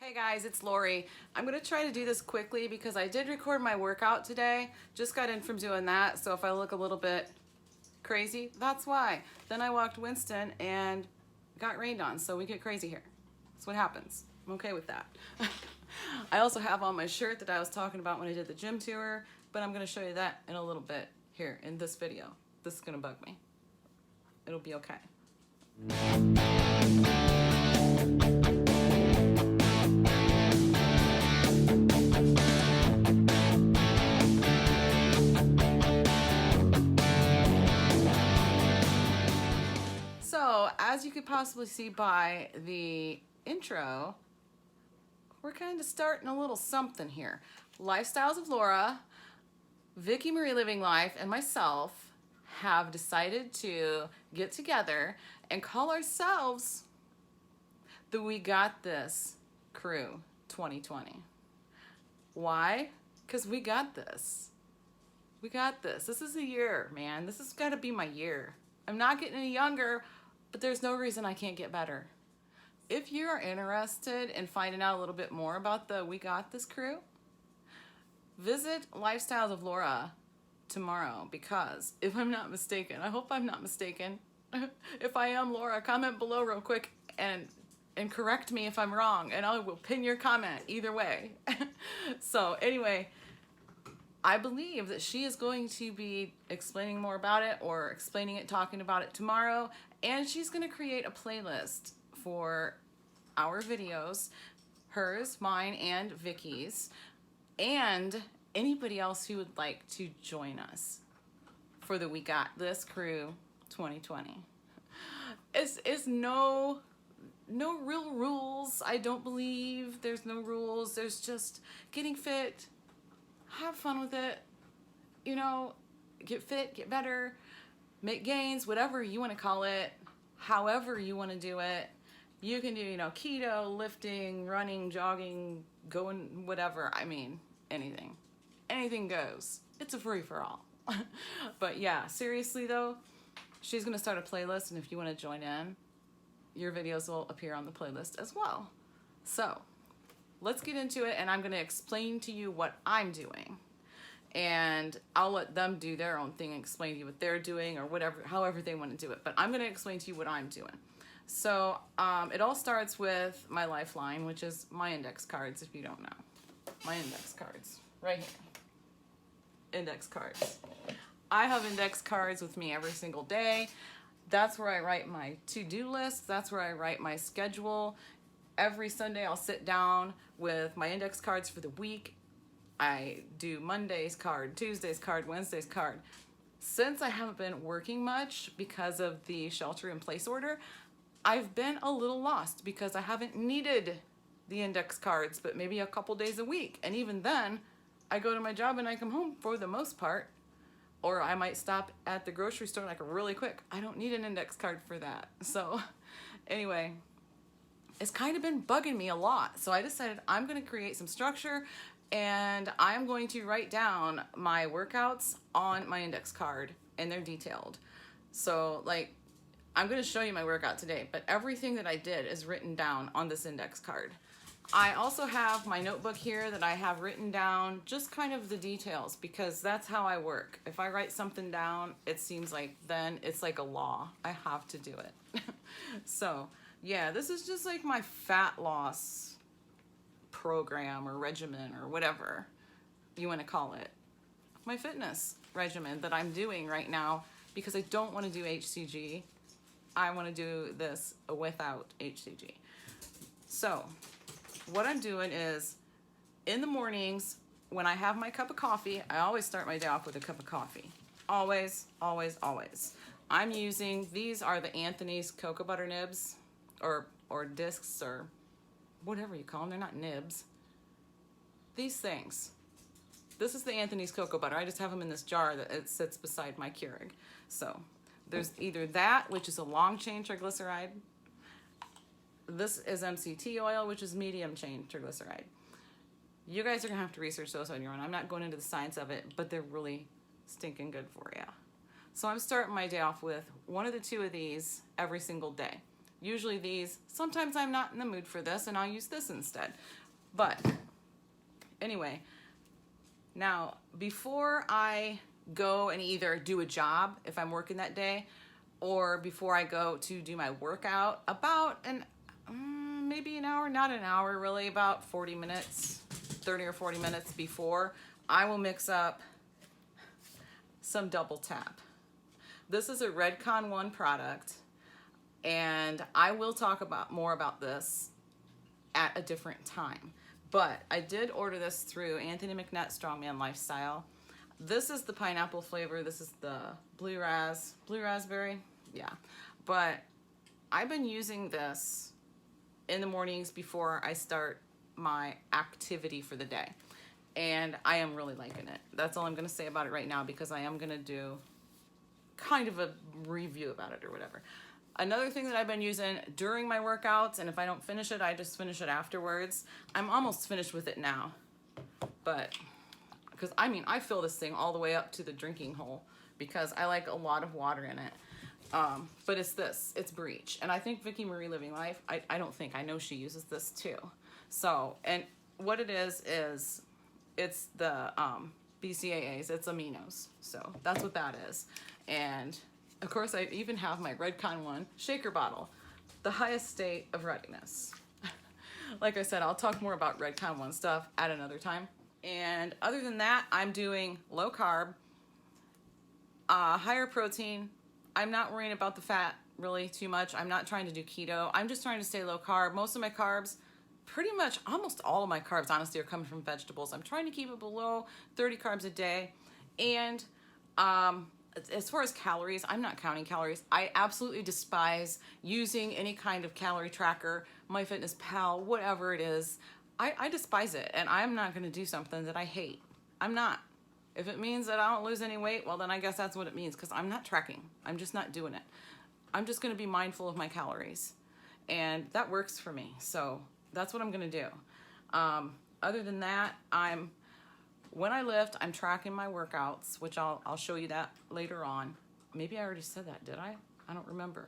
Hey guys, it's Lori. I'm gonna try to do this quickly because I did record my workout today. Just got in from doing that, so if I look a little bit crazy, that's why. Then I walked Winston and got rained on, so we get crazy here. That's what happens. I'm okay with that. I also have on my shirt that I was talking about when I did the gym tour, but I'm gonna show you that in a little bit here in this video. This is gonna bug me. It'll be okay. So, as you could possibly see by the intro, we're kind of starting a little something here. Lifestyles of Laura, Vicky Marie Living Life, and myself have decided to get together and call ourselves the We Got This Crew 2020. Why? Because we got this. We got this. This is a year, man. This has got to be my year. I'm not getting any younger, but there's no reason I can't get better. If you are interested in finding out a little bit more about the We Got This Crew, visit Lifestyles of Laura tomorrow, because if I'm not mistaken, I hope I'm not mistaken. If I am, Laura, comment below real quick and correct me if I'm wrong, and I will pin your comment either way. So anyway, I believe that she is going to be explaining more about it, or explaining it, talking about it tomorrow, and she's going to create a playlist for our videos, hers, mine, and Vicky's, and anybody else who would like to join us for the We Got This Crew 2020. It's no real rules. I don't believe there's no rules. There's just getting fit, have fun with it, you know, get fit, get better, make gains, whatever you want to call it, however you want to do it. You can do, you know, keto, lifting, running, jogging, going, whatever. I mean, anything. Anything goes. It's a free-for-all. But yeah, seriously though, she's going to start a playlist, and if you want to join in, your videos will appear on the playlist as well. So let's get into it, and I'm going to explain to you what I'm doing, and I'll let them do their own thing and explain to you what they're doing, or whatever, however they want to do it. But I'm going to explain to you what I'm doing. So it all starts with my lifeline, which is my index cards. If you don't know, my index cards right here. Index cards. I have index cards with me every single day. That's where I write my to-do list. That's where I write my schedule. Every Sunday I'll sit down with my index cards for the week. I do Monday's card, Tuesday's card, Wednesday's card. Since I haven't been working much because of the shelter-in-place order, I've been a little lost because I haven't needed the index cards, but maybe a couple days a week. And even then, I go to my job and I come home for the most part. Or I might stop at the grocery store like really quick. I don't need an index card for that. So anyway, it's kind of been bugging me a lot. So I decided I'm going to create some structure, and I'm going to write down my workouts on my index card, and they're detailed. So like, I'm going to show you my workout today, but everything that I did is written down on this index card. I also have my notebook here that I have written down just kind of the details, because that's how I work. If I write something down, it seems like then it's like a law. I have to do it. So yeah, this is just like my fat loss program or regimen or whatever you want to call it. My fitness regimen that I'm doing right now, because I don't want to do HCG. I want to do this without HCG. So what I'm doing is, in the mornings when I have my cup of coffee, I always start my day off with a cup of coffee. Always, always, always. I'm using, these are the Anthony's cocoa butter nibs, or discs, or whatever you call them. They're not nibs. These things. This is the Anthony's cocoa butter. I just have them in this jar that it sits beside my Keurig. So there's either that, which is a long chain triglyceride. This is MCT oil, which is medium chain triglyceride. You guys are gonna have to research those on your own. I'm not going into the science of it, but they're really stinking good for you. So I'm starting my day off with one of the two of these every single day. usually these. Sometimes I'm not in the mood for this and I'll use this instead. But anyway, now before I go and either do a job if I'm working that day, or before I go to do my workout, about maybe an hour, not an hour really, about 40 minutes, 30 or 40 minutes before, I will mix up some Double Tap. This is a Redcon 1 product, and I will talk more about this at a different time. But I did order this through Anthony McNutt Strongman Lifestyle. This is the pineapple flavor. This is the blue raspberry. Yeah. But I've been using this in the mornings before I start my activity for the day. And I am really liking it. That's all I'm going to say about it right now, because I am going to do kind of a review about it or whatever. Another thing that I've been using during my workouts, and if I don't finish it, I just finish it afterwards. I'm almost finished with it now. But because I mean, I fill this thing all the way up to the drinking hole because I like a lot of water in it. But it's Breach. And I think Vicky Marie Living Life, I know she uses this too. So, and what it is it's the BCAAs, it's aminos. So that's what that is. And of course I even have my Redcon 1 shaker bottle, the highest state of readiness. Like I said, I'll talk more about Redcon 1 stuff at another time. And other than that, I'm doing low carb, higher protein. I'm not worrying about the fat really too much. I'm not trying to do keto. I'm just trying to stay low carb. Most of my carbs, pretty much almost all of my carbs, honestly, are coming from vegetables. I'm trying to keep it below 30 carbs a day. And as far as calories, I'm not counting calories. I absolutely despise using any kind of calorie tracker, MyFitnessPal, whatever it is. I despise it, and I'm not going to do something that I hate. I'm not. If it means that I don't lose any weight, well, then I guess that's what it means, because I'm not tracking. I'm just not doing it. I'm just going to be mindful of my calories, and that works for me. So that's what I'm going to do. Other than that, when I lift, I'm tracking my workouts, which I'll show you that later on. Maybe I already said that, did I? I don't remember.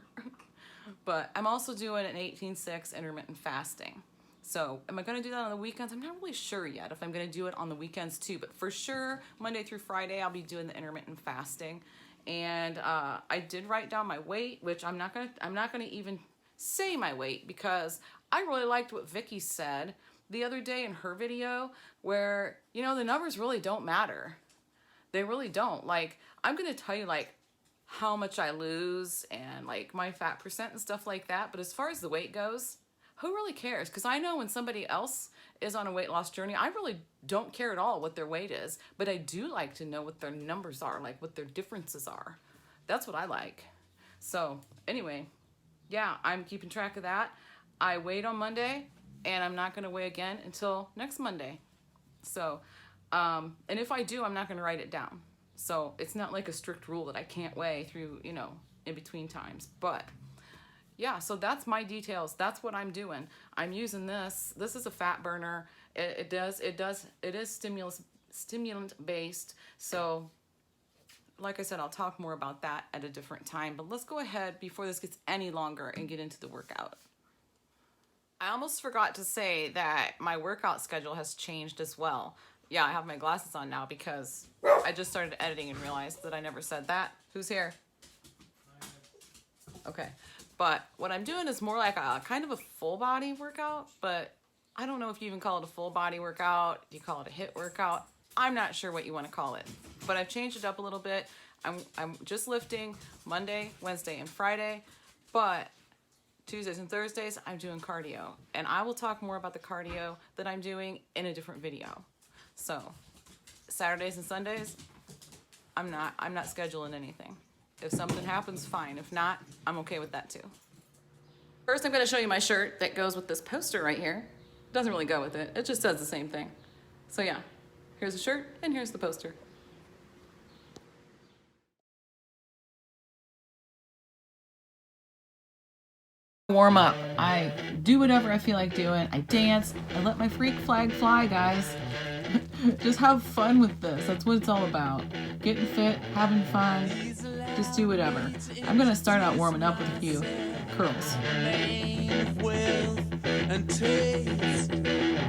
But I'm also doing an 18-6 intermittent fasting. So am I going to do that on the weekends? I'm not really sure yet if I'm going to do it on the weekends too, but for sure Monday through Friday I'll be doing the intermittent fasting. And I did write down my weight, which I'm not going to even say my weight, because I really liked what Vicky said the other day in her video, where, you know, the numbers really don't matter. They really don't. Like, I'm going to tell you like how much I lose and like my fat percent and stuff like that, but as far as the weight goes, who really cares? Because I know when somebody else is on a weight loss journey, I really don't care at all what their weight is, but I do like to know what their numbers are, like what their differences are. That's what I like. So anyway, yeah, I'm keeping track of that. I weighed on Monday, and I'm not going to weigh again until next Monday. So, and if I do, I'm not going to write it down. So it's not like a strict rule that I can't weigh through, you know, in between times. But yeah, so that's my details. That's what I'm doing. I'm using this. This is a fat burner. It is stimulant based. So like I said, I'll talk more about that at a different time. But let's go ahead before this gets any longer and get into the workout. I almost forgot to say that my workout schedule has changed as well. Yeah, I have my glasses on now because I just started editing and realized that I never said that. Who's here? Okay. But what I'm doing is more like a kind of a full body workout, but I don't know if you even call it a full body workout. Do you call it a HIIT workout? I'm not sure what you want to call it, but I've changed it up a little bit. I'm just lifting Monday, Wednesday, and Friday, but Tuesdays and Thursdays, I'm doing cardio, and I will talk more about the cardio that I'm doing in a different video. So Saturdays and Sundays, I'm not scheduling anything. If something happens, fine. If not, I'm okay with that too. First, I'm going to show you my shirt that goes with this poster right here. It doesn't really go with it. It just does the same thing. So yeah, here's the shirt and here's the poster. Warm up. I do whatever I feel like doing. I dance. I let my freak flag fly, guys. Just have fun with this. That's what it's all about. Getting fit, having fun. Just do whatever. I'm going to start out warming up with a few curls. And taste.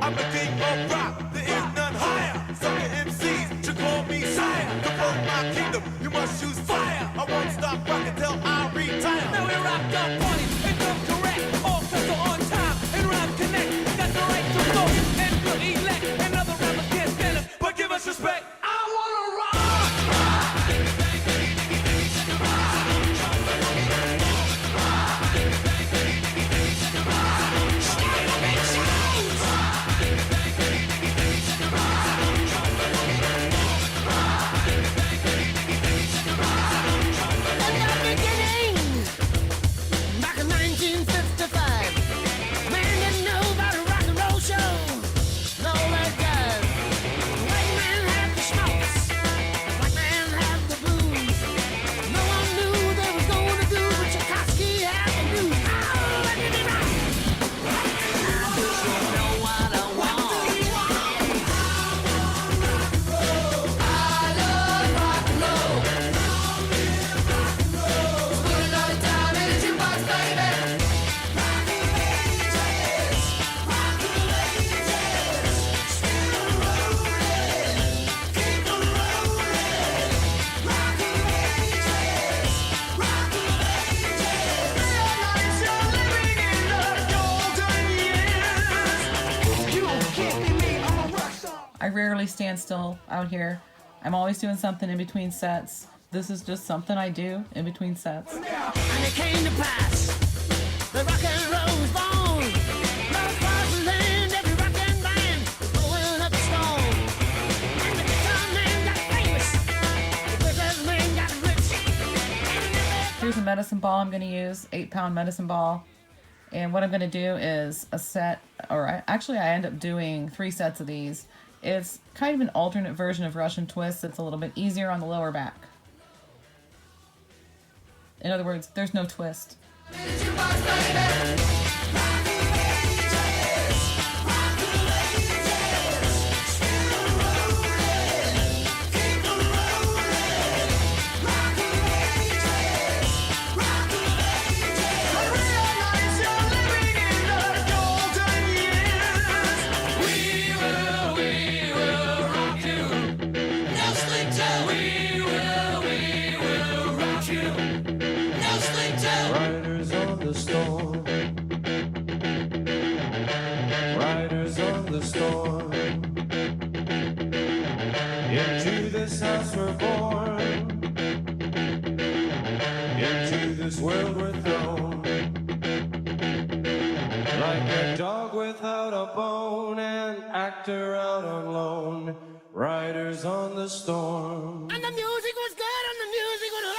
I'm the king of rock, there is none higher. Sucker MCs should call me sire. To promote my kingdom, you must choose fire. I won't stop rocking till I retire. Now we rock the party and come correct. All cuts are on time and rhyme connect. Got the right to vote and to elect. And other rappers can't stand it, but give us respect. I wanna rock. I rarely stand still out here. I'm always doing something in between sets. This is just something I do in between sets. And it came to pass, the rock and roll was born. Love across the land, every rock and band was going up the stone. And the guitar man got famous, the business man got rich. Here's a medicine ball I'm going to use, 8-pound medicine ball. And what I'm going to do is a set, or actually I end up doing 3 sets of these. It's kind of an alternate version of Russian twist. It's a little bit easier on the lower back. In other words, there's no twist. Riders on the storm. Riders on the storm. Into this house we're born. Into this world we're thrown. Like a dog without a bone, an actor out on loan. Riders on the storm. And the music was good and the music was loud.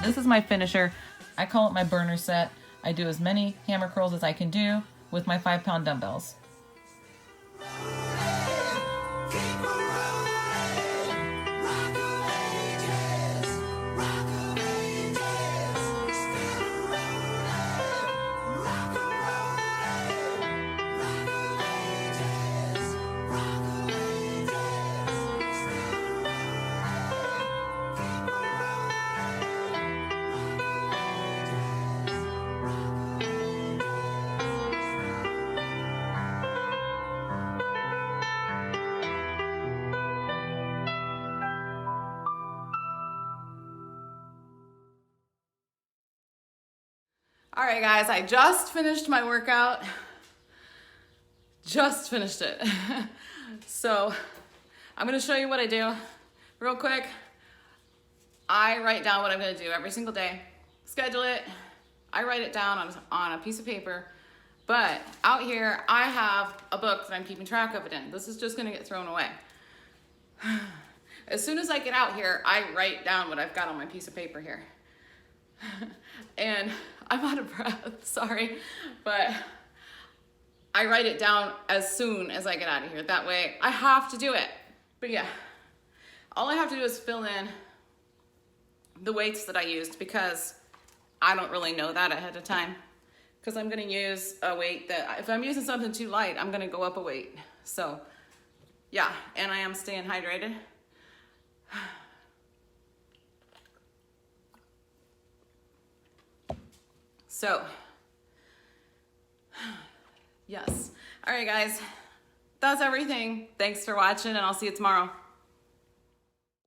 This is my finisher. I call it my burner set. I do as many hammer curls as I can do with my 5-pound dumbbells. All right, guys, I just finished my workout. Just finished it. So I'm gonna show you what I do real quick. I write down what I'm gonna do every single day, schedule it. I write it down on a piece of paper, but out here I have a book that I'm keeping track of it in. This is just gonna get thrown away. As soon as I get out here, I write down what I've got on my piece of paper here. And I'm out of breath, sorry, but I write it down as soon as I get out of here. That way I have to do it. But yeah, all I have to do is fill in the weights that I used, because I don't really know that ahead of time, because I'm gonna use a weight that, if I'm using something too light, I'm gonna go up a weight. So yeah, and I am staying hydrated. So yes, all right guys, that's everything. Thanks for watching, and I'll see you tomorrow.